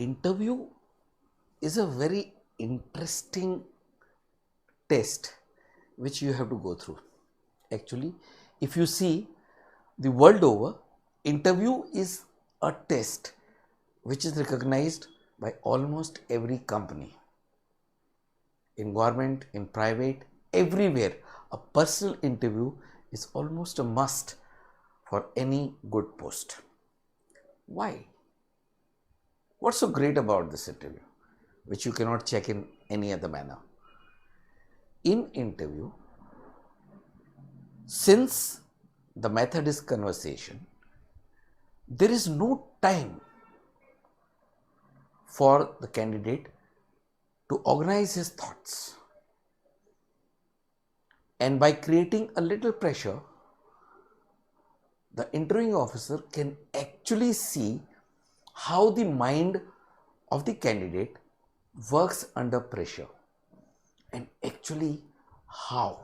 interview is a very interesting test which you have to go through. Actually, if you see the world over, interview is a test which is recognized by almost every company. In government, in private, everywhere, a personal interview is almost a must for any good post. Why? What's so great about this interview, which you cannot check in any other manner? In interview, since the method is conversation, there is no time for the candidate to organize his thoughts. And by creating a little pressure, the interviewing officer can actually see how the mind of the candidate works under pressure and actually how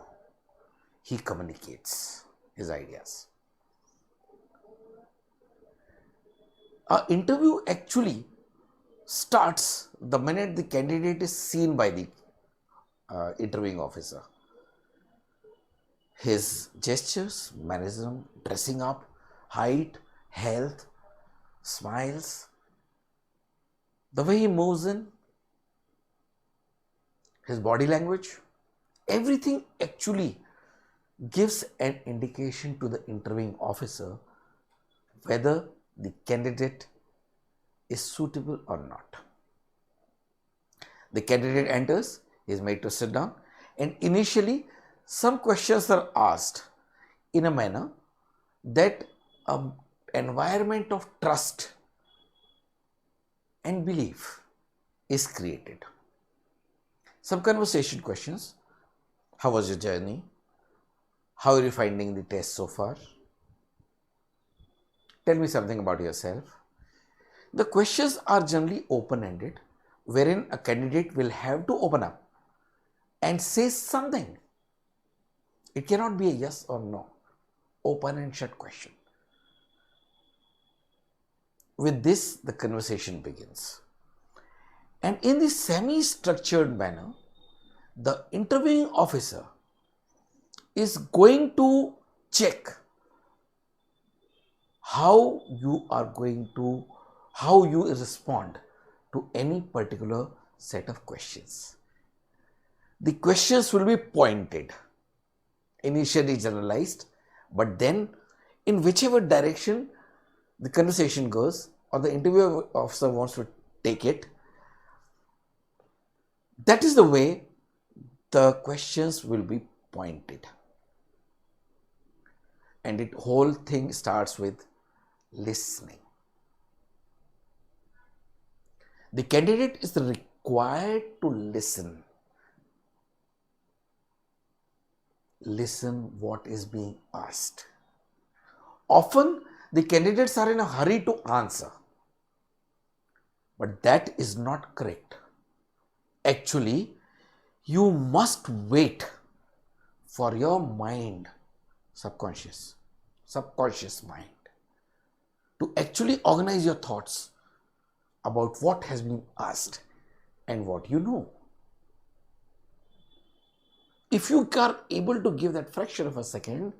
he communicates his ideas. An interview actually starts the minute the candidate is seen by the interviewing officer. His gestures, mannerism, dressing up, height, health, smiles, the way he moves in, his body language, everything actually gives an indication to the interviewing officer whether the candidate is suitable or not. The candidate enters, he is made to sit down, and initially some questions are asked in a manner that an environment of trust and belief is created. Some conversation questions: how was your journey? How are you finding the test so far? Tell me something about yourself. The questions are generally open-ended, wherein a candidate will have to open up and say something. It cannot be a yes or no, open and shut question. With this, the conversation begins. And in this semi-structured manner, the interviewing officer is going to check how you respond to any particular set of questions. The questions will be pointed, initially generalized, but then in whichever direction the conversation goes or the interview officer wants to take it, that is the way the questions will be pointed. And the whole thing starts with listening. The candidate is required to listen. Listen what is being asked. Often the candidates are in a hurry to answer, but that is not correct. Actually, you must wait for your mind, subconscious mind, to actually organize your thoughts about what has been asked and what you know. If you are able to give that fraction of a second,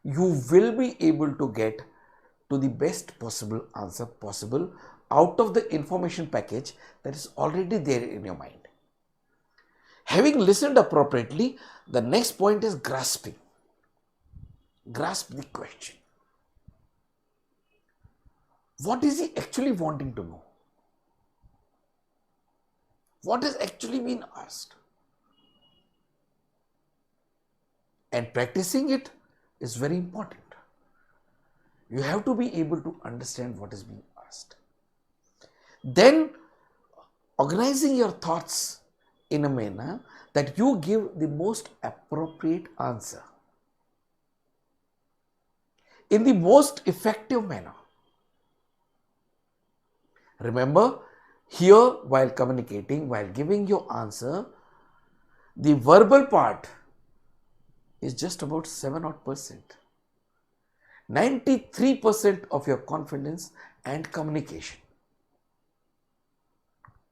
you will be able to get to the best possible answer possible out of the information package that is already there in your mind. Having listened appropriately, the next point is grasping. Grasp the question. What is he actually wanting to know? What has actually been asked? And practicing it is very important. You have to be able to understand what is being asked. Then, organizing your thoughts in a manner that you give the most appropriate answer in the most effective manner. Remember, here while communicating, while giving your answer, the verbal part is just about 7%. 93% of your confidence and communication.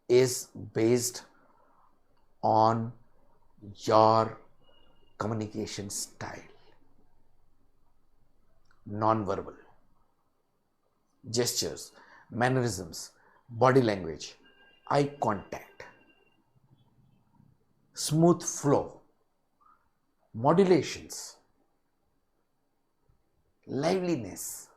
is based on your communication style, non-verbal, gestures, mannerisms, body language, eye contact, smooth flow, modulations, liveliness.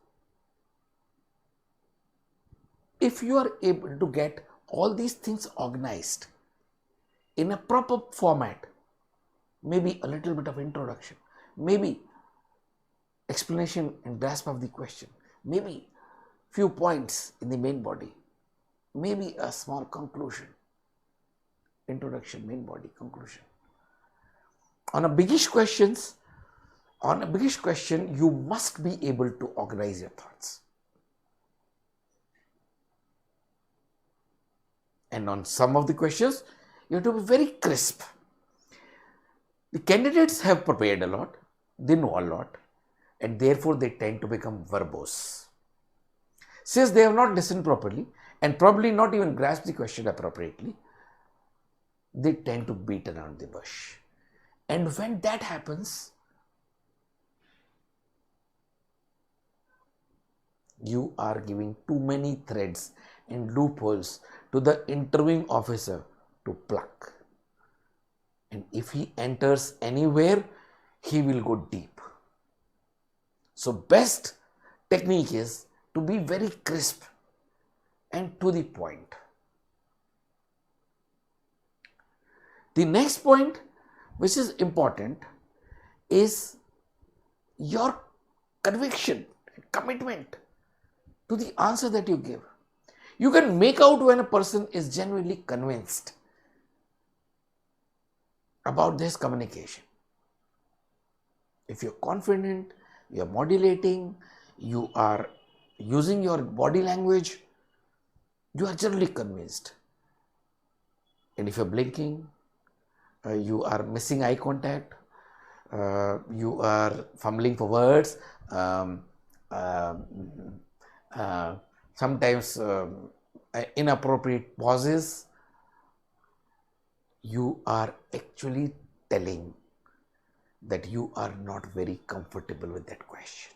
If you are able to get all these things organized in a proper format, maybe a little bit of introduction, maybe explanation and grasp of the question, maybe few points in the main body, maybe a small conclusion, introduction, main body, conclusion. On a biggish question, you must be able to organize your thoughts. And on some of the questions, you have to be very crisp. The candidates have prepared a lot, they know a lot, and therefore they tend to become verbose. Since they have not listened properly and probably not even grasped the question appropriately, they tend to beat around the bush. And when that happens, you are giving too many threads and loopholes to the interviewing officer to pluck. And if he enters anywhere, he will go deep. So best technique is to be very crisp and to the point. The next point, which is important, is your conviction, commitment to the answer that you give. You can make out when a person is genuinely convinced about this communication. If you're confident, you're modulating, you are using your body language, you are generally convinced. And if you're blinking, you are missing eye contact, you are fumbling for words, sometimes inappropriate pauses, you are actually telling that you are not very comfortable with that question.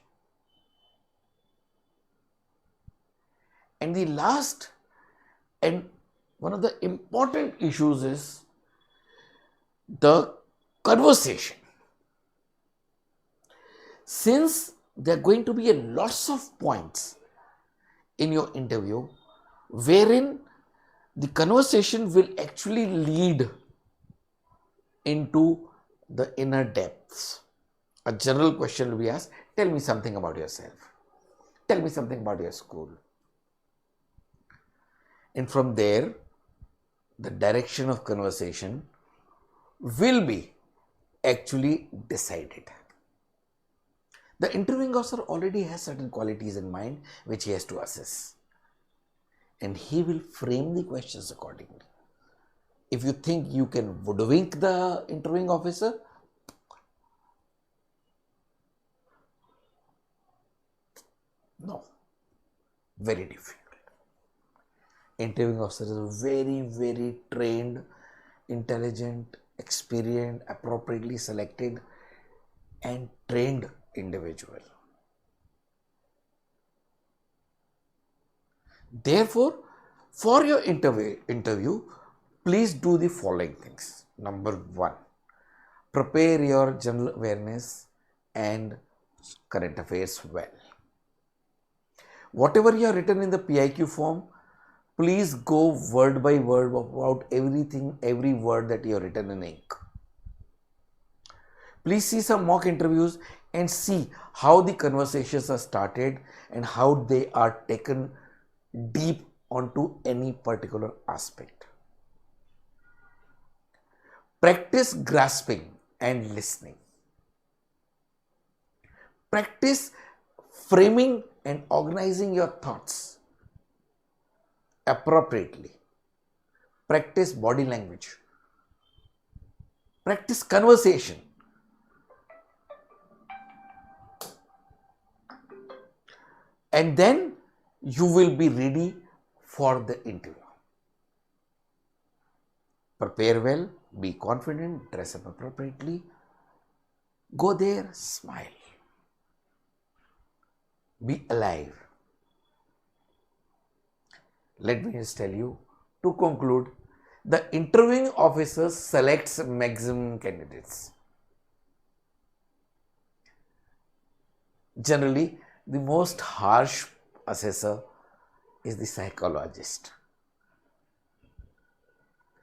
And the last and one of the important issues is the conversation. Since there are going to be lots of points in your interview wherein the conversation will actually lead into the inner depths. A general question will be asked, tell me something about yourself. Tell me something about your school. And from there, the direction of conversation will be actually decided. The interviewing officer already has certain qualities in mind which he has to assess. And he will frame the questions accordingly. If you think you can hoodwink the interviewing officer, no, very difficult. Interviewing officer is a very, very trained, intelligent, experienced, appropriately selected and trained individual. Therefore, for your interview, please do the following things. Number 1, prepare your general awareness and current affairs well. Whatever you have written in the PIQ form, please go word by word about everything, every word that you have written in ink. Please see some mock interviews and see how the conversations are started and how they are taken deep onto any particular aspect. Practice grasping and listening. Practice framing and organizing your thoughts appropriately. Practice body language. Practice conversation. And then you will be ready for the interview. Prepare well, be confident, dress up appropriately, go there, smile, be alive. Let me just tell you, to conclude, the interviewing officer selects maximum candidates. Generally, the most harsh assessor is the psychologist.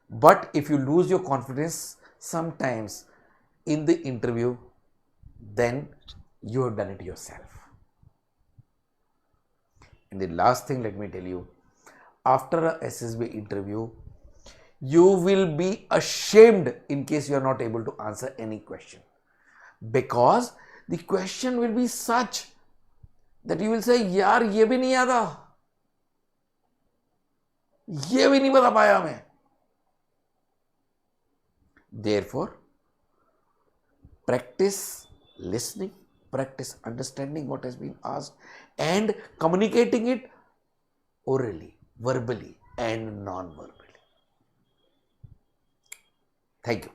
But if you lose your confidence sometimes in the interview, then you have done it yourself. And the last thing, let me tell you, after a SSB interview, you will be ashamed in case you are not able to answer any question, because the question will be such that you will say, यार ये भी नहीं आता, ये भी नहीं बता पाया मैं. Therefore, practice listening, practice understanding what has been asked, and communicating it orally, verbally, and non-verbally. Thank you.